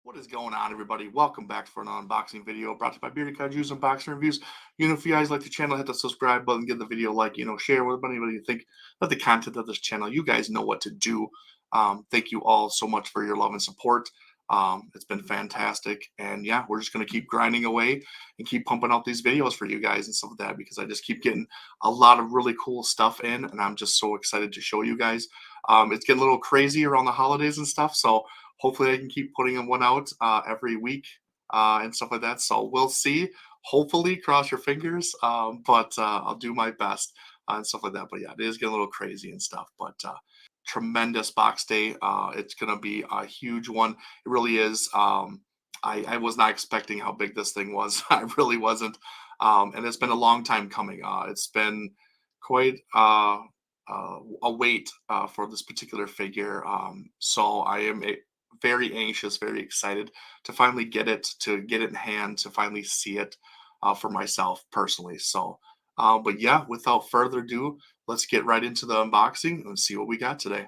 What is going on, everybody? Welcome back for an unboxing video brought to you by Bearded Kaiju's Unboxing Reviews. If you guys like the channel, hit the subscribe button, give the video a like, share with anybody you think of the content of this channel. You guys know what to do. Thank you all so much for your love and support. It's been fantastic. And yeah, we're just going to keep grinding away and keep pumping out these videos for you guys and stuff like that because I just keep getting a lot of really cool stuff in. And I'm just so excited to show you guys. It's getting a little crazy around the holidays and stuff. So hopefully I can keep putting one out every week and stuff like that. So we'll see. Hopefully, cross your fingers. But I'll do my best and stuff like that. But yeah, it is getting a little crazy and stuff. But tremendous box day. It's going to be a huge one. It really is. I was not expecting how big this thing was. I really wasn't. And it's been a long time coming. It's been quite a wait for this particular figure. So I am very anxious, very excited to finally get it in hand, to finally see it for myself personally. So, but yeah, without further ado, let's get right into the unboxing and see what we got today.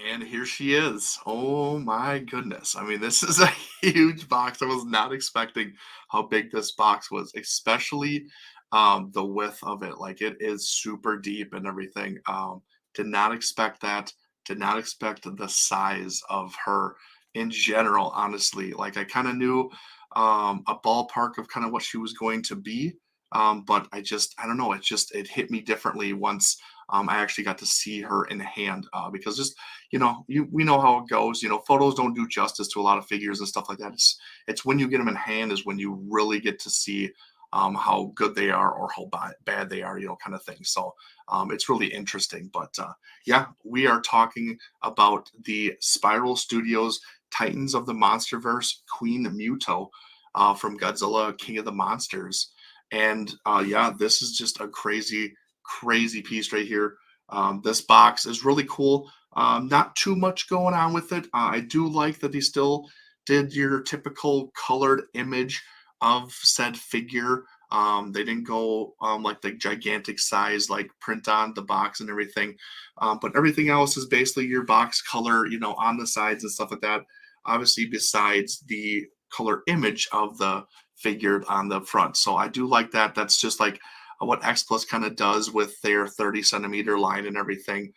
And here she is. Oh my goodness. I mean, this is a huge box. I was not expecting how big this box was, especially the width of it. Like it is super deep and everything. Did not expect that. Did not expect the size of her in general, honestly. Like I kind of knew a ballpark of kind of what she was going to be. But I don't know, it hit me differently once I actually got to see her in hand because just we know how it goes. Photos don't do justice to a lot of figures and stuff like that. It's when you get them in hand is when you really get to see how good they are or how bad they are, kind of thing. So it's really interesting. But yeah, we are talking about the Spiral Studios Titans of the Monsterverse Queen MUTO from Godzilla King of the Monsters. And yeah, this is just a crazy, crazy piece right here. This box is really cool. Not too much going on with it. I do like that they still did your typical colored image of said figure. They didn't go like the gigantic size, like print on the box and everything. But everything else is basically your box color, on the sides and stuff like that. Obviously, besides the color image of the figure on the front. So I do like that. That's just like what X Plus kind of does with their 30 centimeter line and everything.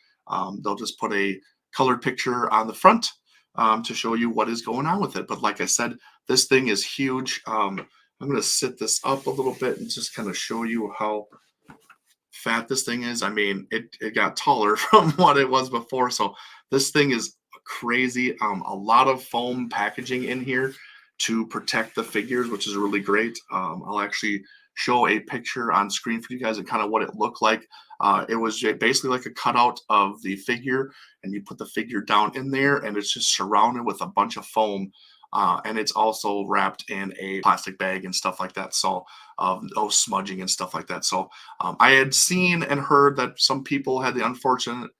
They'll just put a colored picture on the front to show you what is going on with it. But like I said, this thing is huge. I'm going to sit this up a little bit and just kind of show you how fat this thing is. I mean, it got taller from what it was before. So this thing is crazy. A lot of foam packaging in here to protect the figures, which is really great. I'll actually show a picture on screen for you guys and kind of what it looked like. It was basically like a cutout of the figure, and you put the figure down in there, and it's just surrounded with a bunch of foam. And it's also wrapped in a plastic bag and stuff like that. So, no smudging and stuff like that. So, I had seen and heard that some people had the unfortunate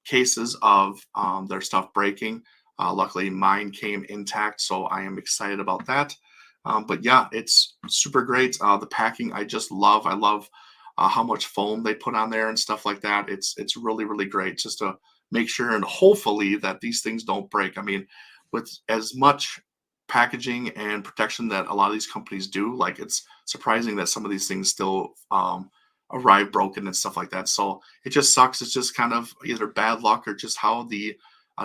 cases of their stuff breaking. Luckily, mine came intact, so I am excited about that. But yeah, it's super great. The packing, I just love. I love how much foam they put on there and stuff like that. It's really, really great just to make sure and hopefully that these things don't break. I mean, with as much packaging and protection that a lot of these companies do, like it's surprising that some of these things still arrive broken and stuff like that. So it just sucks. It's just kind of either bad luck or just how the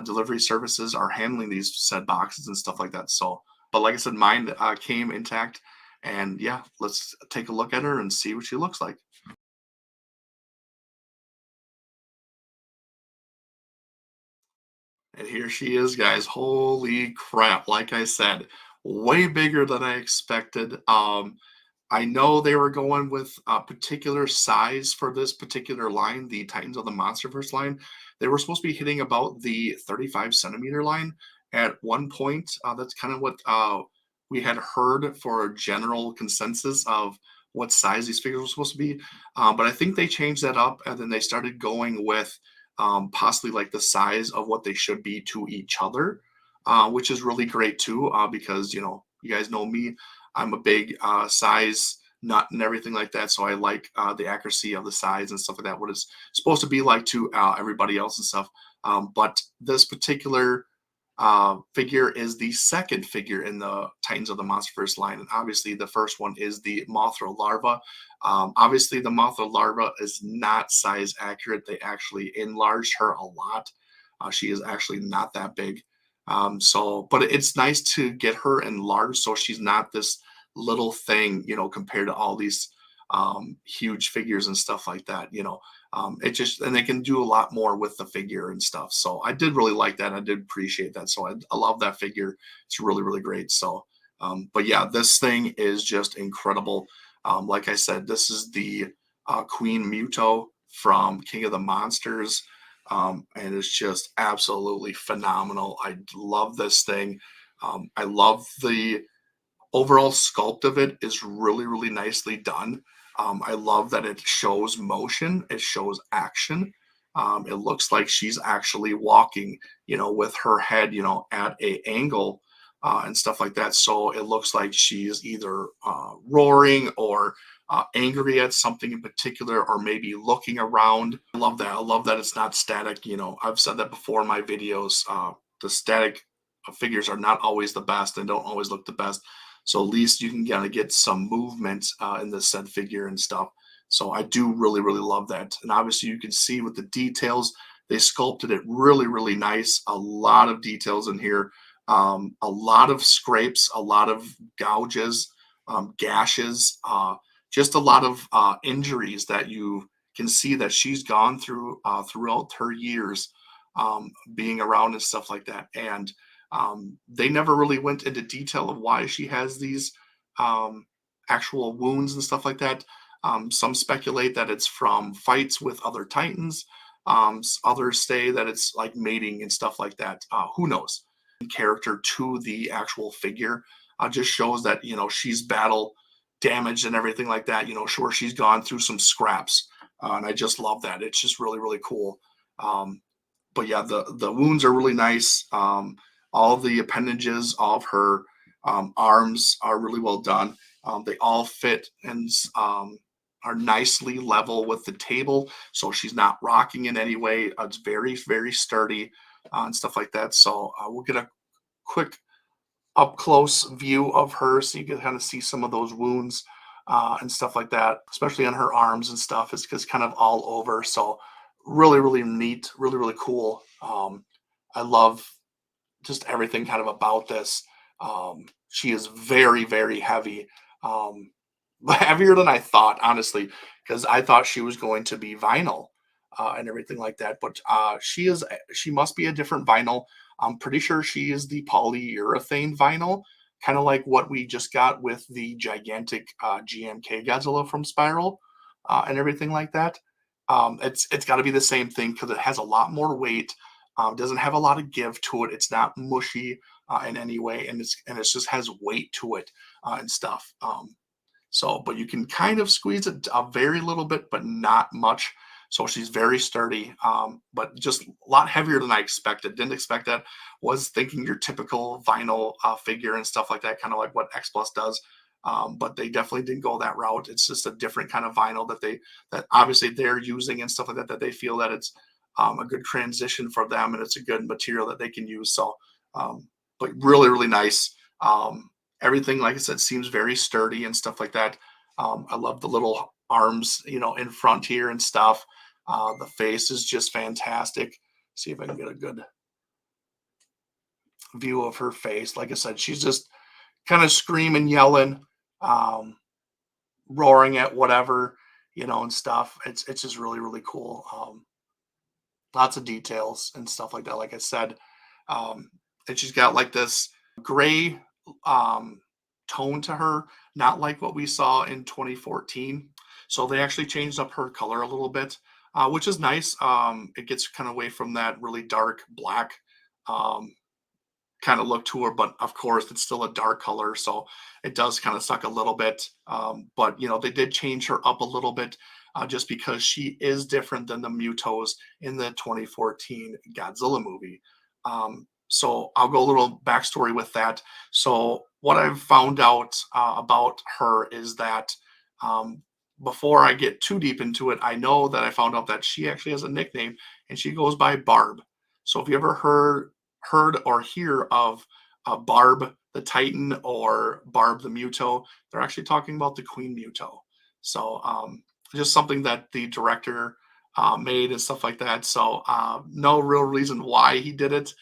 delivery services are handling these said boxes and stuff like that. So, but like I said, mine came intact, and yeah, let's take a look at her and see what she looks like. And here she is, guys. Holy crap! Like I said, way bigger than I expected. I know they were going with a particular size for this particular line, the Titans of the Monsterverse line. They were supposed to be hitting about the 35 centimeter line at one point. That's kind of what we had heard for a general consensus of what size these figures were supposed to be. But I think they changed that up and then they started going with possibly like the size of what they should be to each other, which is really great too, because you guys know me. I'm a big size nut and everything like that. So I like the accuracy of the size and stuff like that. What it's supposed to be like to everybody else and stuff. But this particular figure is the second figure in the Titans of the Monsterverse line, and obviously the first one is the Mothra larva. Obviously, the Mothra larva is not size accurate. They actually enlarged her a lot. She is actually not that big. But it's nice to get her enlarged so she's not this little thing, compared to all these huge figures and stuff like that. It just, and they can do a lot more with the figure and stuff. So I did really like that. I did appreciate that. So I love that figure. It's really, really great. So, but yeah, this thing is just incredible. Like I said, this is the Queen MUTO from King of the Monsters. And it's just absolutely phenomenal. I love this thing. I love the overall sculpt of it is really, really nicely done. I love that it shows motion, it shows action. It looks like she's actually walking, with her head, at a angle and stuff like that. So it looks like she's either roaring or angry at something in particular, or maybe looking around. I love that. I love that it's not static. I've said that before in my videos. The static figures are not always the best and don't always look the best. So at least you can kind of get some movement in the said figure and stuff. So I do really, really love that. And obviously you can see with the details, they sculpted it really, really nice. A lot of details in here. A lot of scrapes, a lot of gouges, gashes, just a lot of injuries that you can see that she's gone through throughout her years being around and stuff like that. And they never really went into detail of why she has these um, actual wounds and stuff like that. Some speculate that it's from fights with other Titans. Others say that it's like mating and stuff like that. Who knows? Character to the actual figure just shows that she's battle damaged and everything like that. Sure, she's gone through some scraps, and I just love that. It's just really, really cool. Um, but yeah, the wounds are really nice. All the appendages of her arms are really well done. They all fit and are nicely level with the table, so she's not rocking in any way. It's very, very sturdy and stuff like that. So we'll get a quick up close view of her so you can kind of see some of those wounds and stuff like that, especially on her arms and stuff. It's kind of all over. So really, really neat, really, really cool. I love just everything kind of about this. She is very, very heavy, um, heavier than I thought, honestly, because I thought she was going to be vinyl and everything like that. But she must be a different vinyl. I'm pretty sure she is the polyurethane vinyl, kind of like what we just got with the gigantic GMK Godzilla from Spiral and everything like that. It's got to be the same thing because it has a lot more weight. Doesn't have a lot of give to it. It's not mushy in any way, and it's just has weight to it and stuff. But you can kind of squeeze it a very little bit, but not much. So she's very sturdy, but just a lot heavier than I expected. Didn't expect that. Was thinking your typical vinyl figure and stuff like that, kind of like what X Plus does. But they definitely didn't go that route. It's just a different kind of vinyl that obviously they're using and stuff like that. That they feel that it's a good transition for them and it's a good material that they can use. So, but really, really nice. Everything, like I said, seems very sturdy and stuff like that. I love the little arms, in front here and stuff. The face is just fantastic. See if I can get a good view of her face. Like I said, she's just kind of screaming, yelling, um, roaring at whatever, and stuff. It's just really, really cool. Lots of details and stuff like that. Like I said, and she's got like this gray um, tone to her, not like what we saw in 2014. So they actually changed up her color a little bit, which is nice. It gets kind of away from that really dark black um, kind of look to her, but of course it's still a dark color, so it does kind of suck a little bit. But they did change her up a little bit just because she is different than the Mutos in the 2014 Godzilla movie. So I'll go a little backstory with that. So what I've found out about her is that Um, Before I get too deep into it, I know that I found out that she actually has a nickname and she goes by Barb. So if you ever heard or hear of Barb the Titan or Barb the Muto, they're actually talking about the Queen Muto. So just something that the director made and stuff like that. So no real reason why he did it.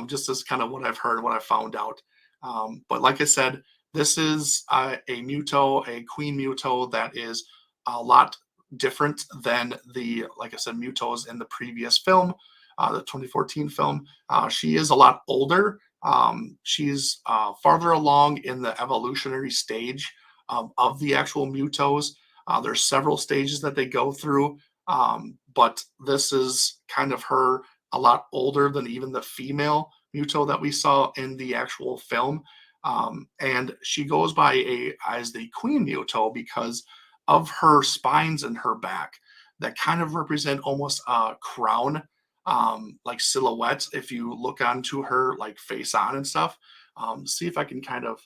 Just as kind of what I've heard, what I found out. But like I said, this is a Muto, a Queen Muto that is a lot different than the, like I said, Mutos in the previous film, the 2014 film. She is a lot older. She's farther along in the evolutionary stage of the actual Mutos. There's several stages that they go through, but this is kind of her a lot older than even the female Muto that we saw in the actual film. And she goes by a as the Queen Muto because of her spines in her back that kind of represent almost a crown, like silhouette. If you look onto her like face on and stuff, see if I can kind of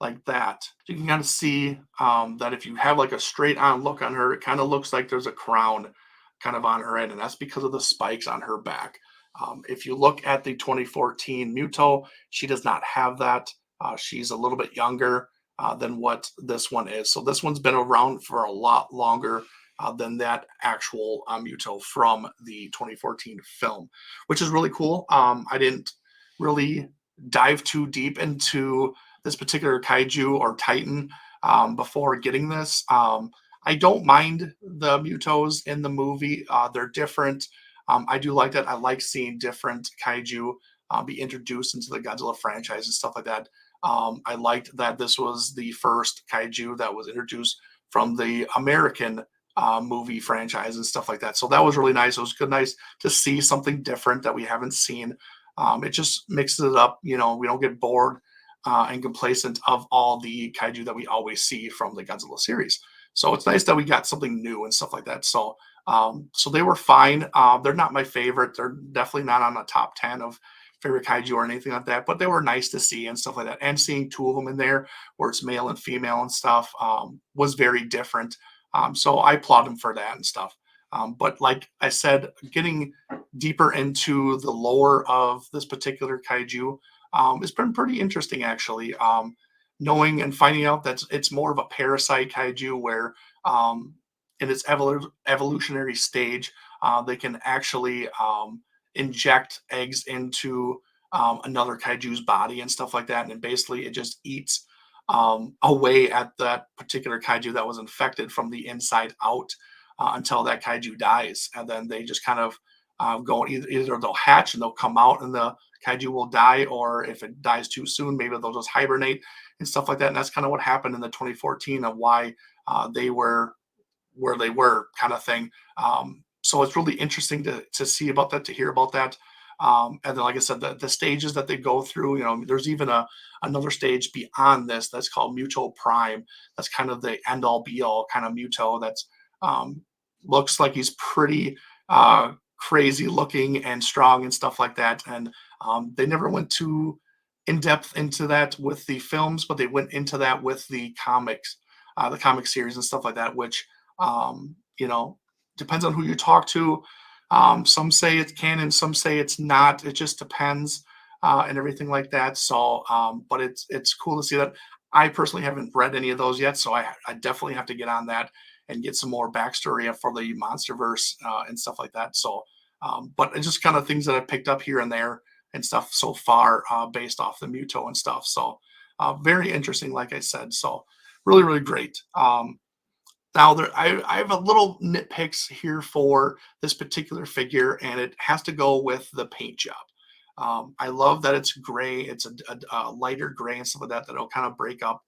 like that. You can kind of see that if you have like a straight on look on her, it kind of looks like there's a crown kind of on her head, and that's because of the spikes on her back. If you look at the 2014 Muto, she does not have that. She's a little bit younger than what this one is. So this one's been around for a lot longer than that actual Muto from the 2014 film, which is really cool. I didn't really dive too deep into this particular kaiju or titan before getting this. I don't mind the Mutos in the movie. They're different. I do like that. I like seeing different kaiju be introduced into the Godzilla franchise and stuff like that. I liked that this was the first kaiju that was introduced from the American movie franchise and stuff like that. So that was really nice. It was good, nice to see something different that we haven't seen. It just mixes it up. You know, we don't get bored and complacent of all the kaiju that we always see from the Godzilla series. So it's nice that we got something new and stuff like that. So they were fine. They're not my favorite. They're definitely not on the top 10 of favorite kaiju or anything like that, but they were nice to see and stuff like that. And seeing two of them in there, where it's male and female and stuff, was very different. So I applaud them for that and stuff. But like I said, getting deeper into the lore of this particular kaiju, it's been pretty interesting actually. Knowing and finding out that it's more of a parasite kaiju where in its evolutionary stage, they can actually inject eggs into another kaiju's body and stuff like that. And basically, it just eats away at that particular kaiju that was infected from the inside out until that kaiju dies. And then they just kind of go either they'll hatch and they'll come out and the kaiju will die, or if it dies too soon, maybe they'll just hibernate and stuff like that. And that's kind of what happened in the 2014 of why they were where they were kind of thing. So it's really interesting to see about that, to hear about that. And then, like I said, the stages that they go through, you know, there's even another stage beyond this that's called Muto Prime. That's kind of the end all be all kind of Muto. That's um, looks like he's pretty crazy looking and strong and stuff like that. And they never went too in depth into that with the films, but they went into that with the comic series and stuff like that, which you know, depends on who you talk to. Some say it's canon, some say it's not. It just depends and everything like that. So, but it's cool to see that. I personally haven't read any of those yet, so I definitely have to get on that and get some more backstory for the MonsterVerse and stuff like that. So, but it's just kind of things that I picked up here and there and stuff so far based off the Muto and stuff. So, very interesting, like I said. So, really great. Now I have a little nitpicks here for this particular figure, and it has to go with the paint job. I love that it's gray. It's a lighter gray and stuff like that that'll kind of break up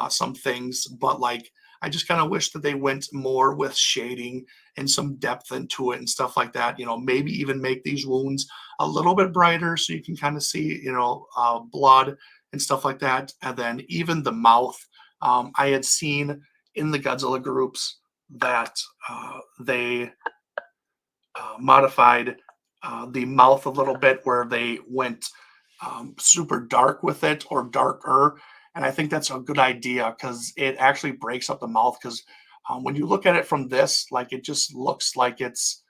some things. But like, I just kind of wish that they went more with shading and some depth into it and stuff like that. You know, maybe even make these wounds a little bit brighter so you can kind of see, you know, blood and stuff like that. And then even the mouth, I had seen in the Godzilla groups that they modified the mouth a little bit where they went super dark with it or darker. And I think that's a good idea because it actually breaks up the mouth. Because When you look at it from this, like it just looks like it's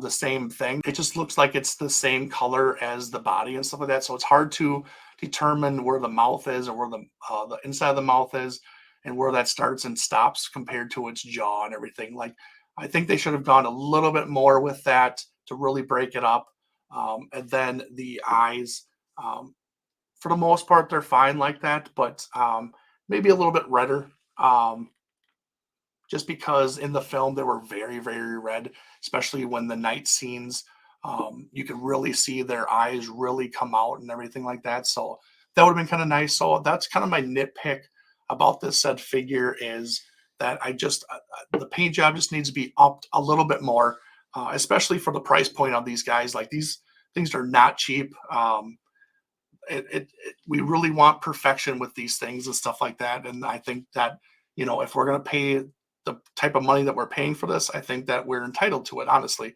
the same thing. It just looks like it's the same color as the body and stuff like that. So it's hard to determine where the mouth is or where the inside of the mouth is and where that starts and stops compared to its jaw and everything. Like I think they should have gone a little bit more with that to really break it up. And then the eyes, um, for the most part, they're fine like that, but maybe a little bit redder. Um, just because in the film they were very, very red, especially when the night scenes, you could really see their eyes really come out and everything like that. So that would have been kind of nice. So that's kind of my nitpick about this said figure is that the paint job just needs to be upped a little bit more, especially for the price point of these guys. Like these things are not cheap. We really want perfection with these things and stuff like that. And I think that, if we're going to pay the type of money that we're paying for this, I think that we're entitled to it, honestly.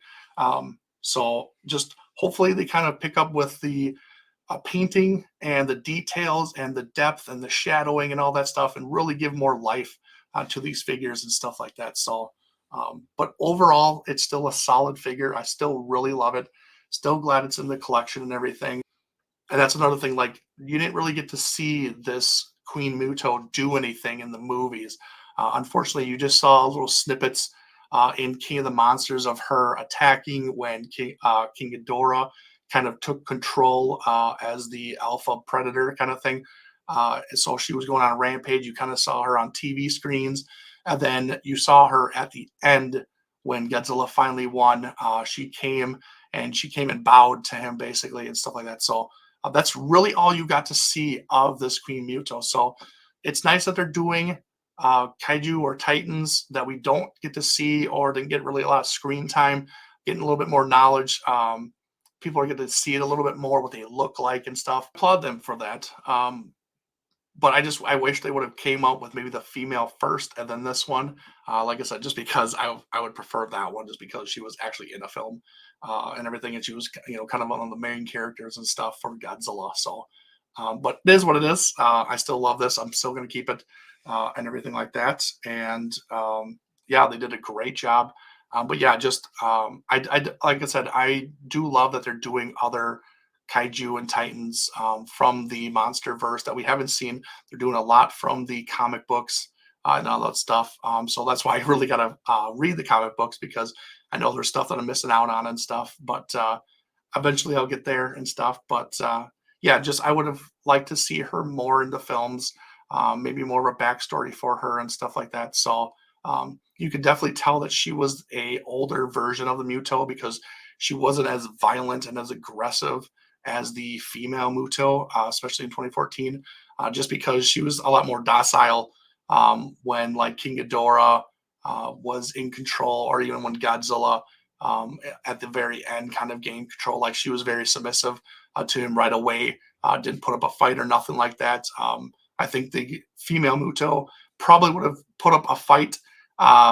So just hopefully they kind of pick up with the painting and the details and the depth and the shadowing and all that stuff and really give more life to these figures and stuff like that. So, but overall, it's still a solid figure. I still really love it. Still glad it's in the collection and everything. And that's another thing, like, you didn't really get to see this Queen Muto do anything in the movies. Unfortunately, you just saw little snippets in King of the Monsters of her attacking when King Ghidorah kind of took control as the alpha predator kind of thing. So she was going on a rampage. You kind of saw her on TV screens. And then you saw her at the end when Godzilla finally won. She came and bowed to him basically and stuff like that. So that's really all you got to see of this Queen Muto. So it's nice that they're doing kaiju or titans that we don't get to see or didn't get really a lot of screen time, getting a little bit more knowledge. People are getting to see it a little bit more, what they look like and stuff. Applaud them for that. But I wish they would have came out with maybe the female first and then this one. Like I said, just because I would prefer that one, just because she was actually in a film and everything, and she was kind of one of the main characters and stuff for Godzilla. So, but it is what it is. I still love this. I'm still going to keep it and everything like that. And yeah, they did a great job. But yeah, just like I said, I do love that they're doing other kaiju and titans from the monster verse that we haven't seen. They're doing a lot from the comic books and all that stuff. So that's why I really got to read the comic books, because I know there's stuff that I'm missing out on and stuff. But eventually I'll get there and stuff. But yeah, just I would have liked to see her more in the films, maybe more of a backstory for her and stuff like that. So you could definitely tell that she was a older version of the Muto, because she wasn't as violent and as aggressive as the female Muto, especially in 2014, just because she was a lot more docile when like King Ghidorah was in control, or even when Godzilla at the very end kind of gained control. Like she was very submissive to him right away, didn't put up a fight or nothing like that. I think the female Muto probably would have put up a fight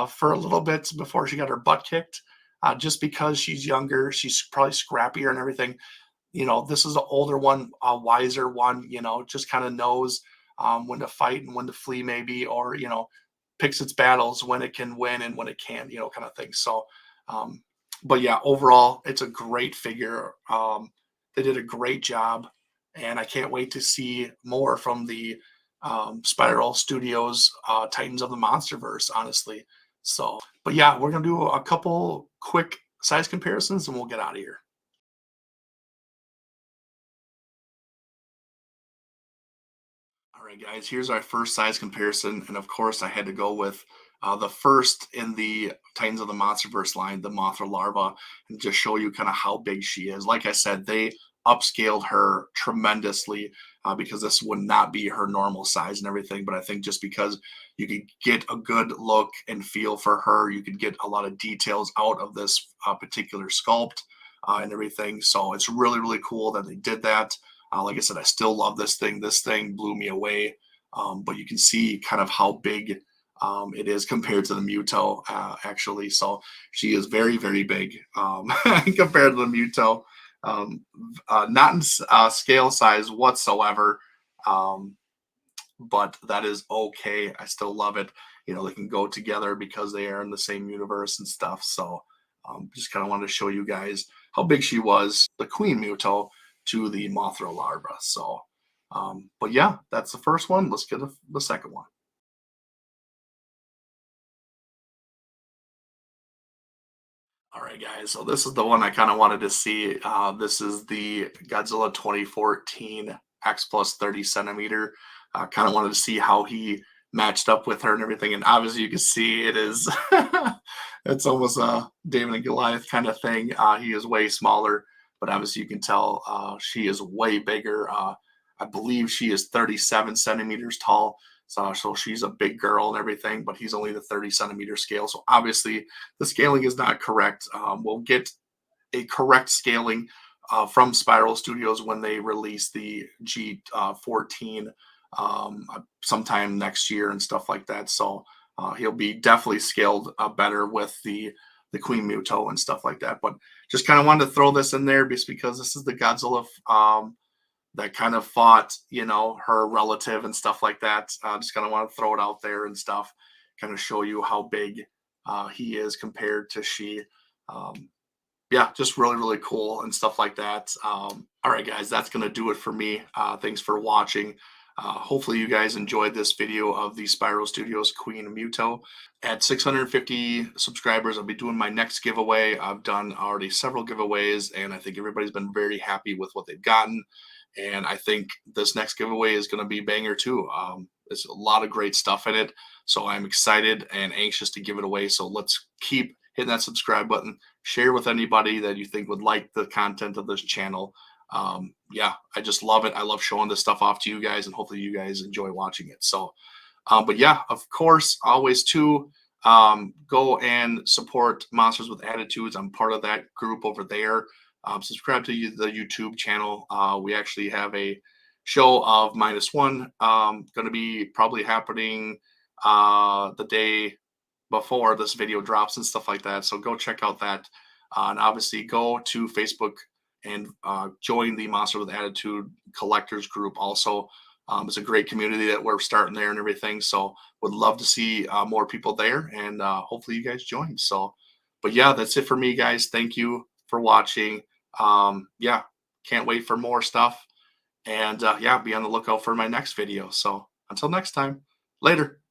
for a little bit before she got her butt kicked. Just because she's younger, she's probably scrappier and everything. This is an older one, a wiser one, just kind of knows when to fight and when to flee, maybe, or, picks its battles when it can win and when it can, kind of thing. So, um, but yeah, overall, it's a great figure. They did a great job, and I can't wait to see more from the Spiral Studios Titans of the Monsterverse, honestly. So, but yeah, we're going to do a couple quick size comparisons and we'll get out of here. All right, guys, here's our first size comparison. And of course, I had to go with the first in the Titans of the Monsterverse line, the Mothra larva, and just show you kind of how big she is. Like I said, they upscaled her tremendously because this would not be her normal size and everything. But I think just because you could get a good look and feel for her, you could get a lot of details out of this particular sculpt and everything. So it's really, really cool that they did that. Like I said, I still love this thing. This thing blew me away. But you can see kind of how big it is compared to the Muto, actually. So she is very, very big compared to the Muto. Not in scale size whatsoever. But that is okay. I still love it. they can go together because they are in the same universe and stuff. So just kind of wanted to show you guys how big she was, the Queen Muto to the Mothra larva. So, but yeah, that's the first one. Let's get the second one. All right, guys. So this is the one I kind of wanted to see. This is the Godzilla 2014 X plus 30 centimeter. Kind of wanted to see how he matched up with her and everything. And obviously, you can see it is it's almost a David and Goliath kind of thing. He is way smaller, but obviously you can tell she is way bigger. I believe she is 37 centimeters tall. So she's a big girl and everything, but he's only the 30 centimeter scale. So obviously the scaling is not correct. We'll get a correct scaling from Spiral Studios when they release the G14 sometime next year and stuff like that. So he'll be definitely scaled better with the Queen Muto and stuff like that. But just kind of wanted to throw this in there just because this is the Godzilla that kind of fought, her relative and stuff like that. Just kind of want to throw it out there and stuff, kind of show you how big he is compared to she. Um, yeah, just really, really cool and stuff like that. All right, guys, that's going to do it for me. Thanks for watching. Hopefully you guys enjoyed this video of the Spiral Studios Queen Muto. At 650 subscribers, I'll be doing my next giveaway. I've done already several giveaways, and I think everybody's been very happy with what they've gotten. And I think this next giveaway is going to be banger too. There's a lot of great stuff in it. So I'm excited and anxious to give it away. So let's keep hitting that subscribe button. Share with anybody that you think would like the content of this channel. Yeah, I just love it. I love showing this stuff off to you guys, and hopefully you guys enjoy watching it. So, but yeah, of course, always too, go and support Monsters with Attitudes. I'm part of that group over there. Subscribe to the YouTube channel. We actually have a show of minus one going to be probably happening the day before this video drops and stuff like that. So go check out that. And obviously go to Facebook and join the Monster with Attitude collectors group also. It's a great community that we're starting there and everything. So would love to see more people there, and hopefully you guys join. So, but yeah, that's it for me, guys. Thank you for watching. Yeah, can't wait for more stuff. And yeah, be on the lookout for my next video. So until next time, later.